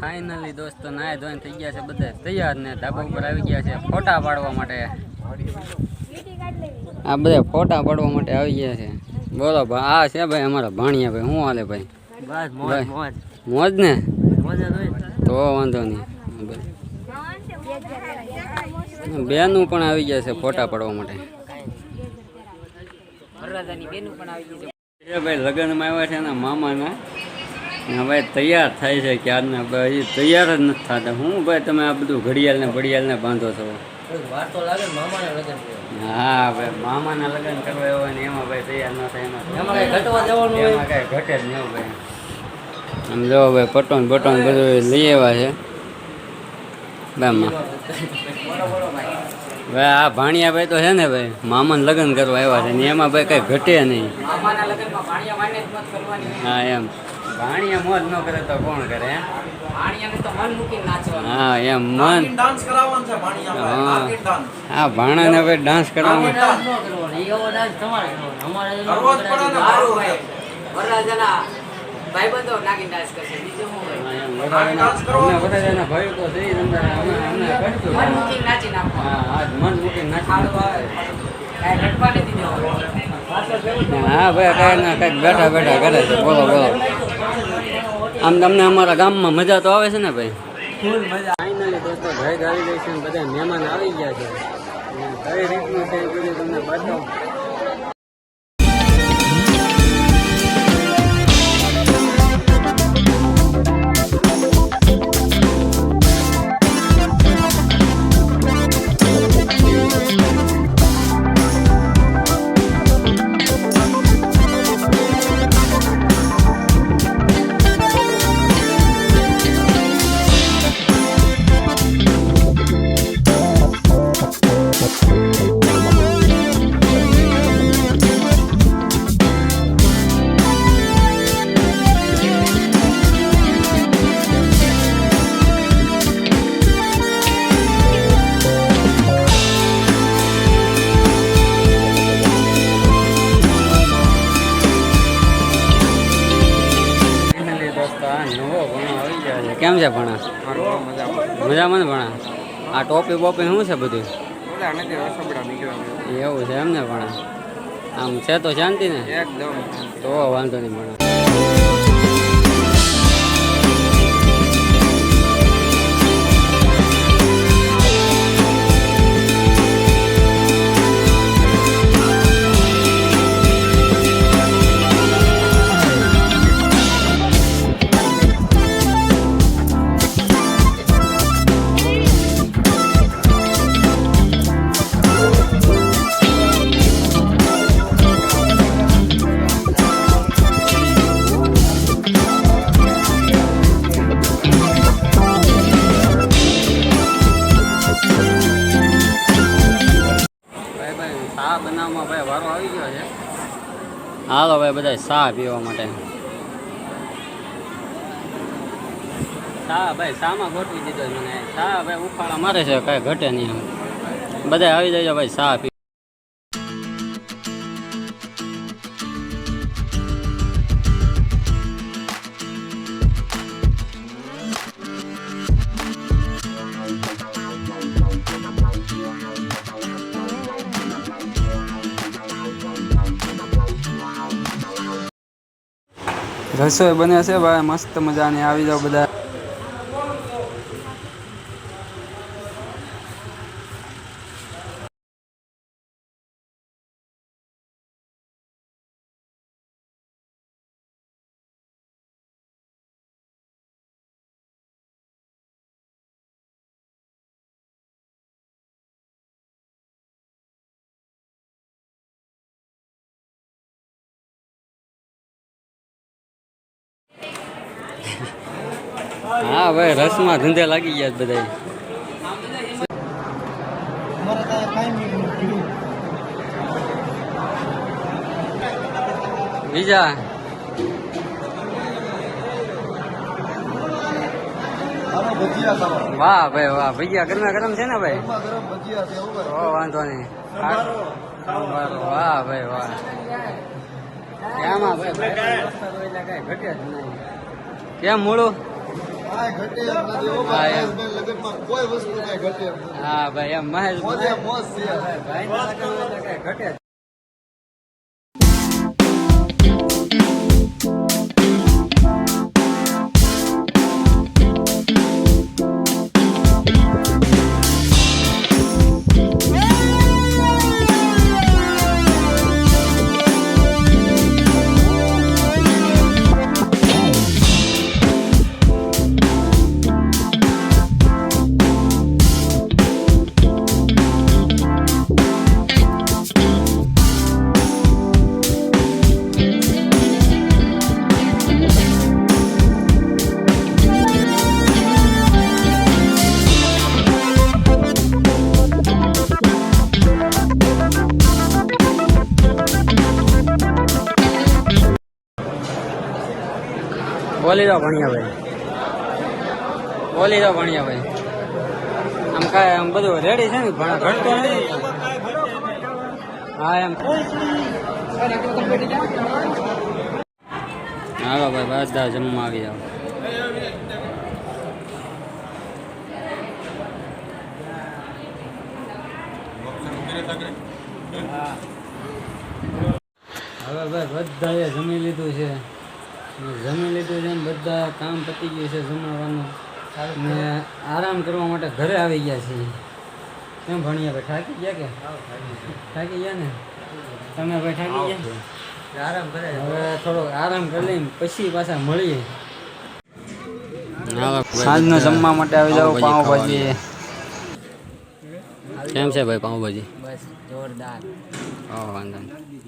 Finally દોસ્તો નાય ધોઈને થઈ ગયા છે બધા તૈયાર ને ધાબા ઉપર આવી ગયા છે ફોટા પાડવા માટે। આ બધા ફોટા પાડવા માટે આવી ગયા છે। બોલો ભાઈ આ છે ભાઈ અમારા ભાણિયા ભાઈ। શું હાલે ભાઈ? બસ મોજ મોજ મોજ ને? મોજ તો વાંધો નહીં। બેનું પણ આવી ગયા છે ફોટા પાડવા માટે। વરરાજાની બેનું પણ આવી ગઈ છે ભાઈ લગ્નમાં આવ્યા છે ને મામાના ભાઈ તૈયાર થાય છે ક્યારના ભાઈ તૈયાર જ નથી થતા। હું ભાઈ તમે આ બધું ઘડિયાળ ને બાંધો છો? વાર તો લાગે મામાના લગ્ન। હા ભાઈ મામાના લગ્ન કરવા આવ્યો ને એમાં ભાઈ તૈયાર ન થાય એમાં કઈ ઘટવા જવાનું હોય? એમાં કઈ ઘટે જ નહીં ભાઈ। આમ જો ભાઈ પટોન બધું લઈ આવ્યા છે ભાઈ। આ ભાણિયા ભાઈ તો છે ને ભાઈ મામાને લગ્ન કરવા આવ્યા છે ને એમાં ભાઈ કઈ ઘટે નહીં। મામાના લગ્નમાં ભાણિયા માને જ મત કરવાની। હા એમ ભાણિયા મોજ ન કરે તો કોણ કરે? ભાણિયાને તો મન મૂકીને નાચવાનું। હા એમ મન ડાન્સ કરાવવાનું છે ભાણિયા ભાઈ ડાન્સ। હા ભાણાને ભાઈ ડાન્સ કરવાનું। ડાન્સ ન કરવાનો એવો ડાન્સ તમારે કરવાનો અમારે કરવો જ પડે ને સારું ભાઈ વરરાજાના ભાઈબંધો નાગીને ડાન્સ કરશે બીજું શું હોય? વરરાજાના ભાઈ તો જઈ મન મૂકીને નાચી નાખો। હા મન મૂકીને નાખી કાંઈ રટવા નથી દેવાનું। હા ભાઈ કઈ ના કઈક બેઠા બેઠા કરે છે। બોલો બોલો આમ તમને અમારા ગામમાં મજા તો આવે છે ને ભાઈ? ફૂલ મજા। ફાઇનલી દોસ્તો ઘરે આવી ગઈ છે ને બધા મહેમાન આવી ગયા છે। કઈ રીતનું છે એ બધું તમને બતાવું। કેમ છે ભણા? મજામાં ને ભણા? આ ટોપી બોપી શું છે બધું? એવું છે એમ ને ભણા? આમ છે તો શાંતિ ને? એકદમ તો વાંધો નહીં ભણા। ચા બનાવવામાં ભાઈ વારો આવી ગયો છે। હાલો ભાઈ બધા ચા પીવા માટે। ચા ભાઈ ચામાં ગોઠવી દીધો મને। ચા ભાઈ ઉફાળા મારે છે કાંઈ ઘટે નહીં એમ। બધા આવી જાય ભાઈ ચા પી। રસોઈ બને છે ભાઈ મસ્ત મજાની। આવી જાવ બધા। હા ભાઈ રસમાં ધંધે લાગી ગયા બધા। બીજા વાહ ભાઈ વાહ ભજીયા ગરમા ગરમ છે ને ભાઈ? વાંધો નહીં। વાહ ભાઈ વાહ। કેમ ભાઈ કઈ ઘટે જ નહીં। કેમ મૂળું હા એમ. હા ભાઈ એમ મહેશ ભાઈના લગ્નમાં તો કાંઈ ઘટે જ. બોલી દો ભણિયાભાઈ, બોલી દો ભણિયાભાઈ. આમ કાંઈ આમ બધું રેડી છે ને ઘટતો નથી. હા એમ. હાલો ભાઈ બધા જમવા આવી જાવ. હવે ભાઈ બધાએ જમી લીધું છે, જમી લીધું છે ને બધા કામ પતી ગયું છે જમવાનું, ને આરામ કરવા માટે ઘરે આવી ગયા છીએ. કેમ ભણ્યા ભાઈ થાકી ગયા કે થાકી ગયા ને તમે ભાઈ થાકી ગયા? આરામ કરે હવે થોડોક આરામ કરી લઈને પછી પાછા મળીએ. સાંજનો જમવા માટે આવી જાવ. પાઉંભાજી કેમ છે ભાઈ? પાઉંભાજી બસ જોરદાર. વાંધો નહીં.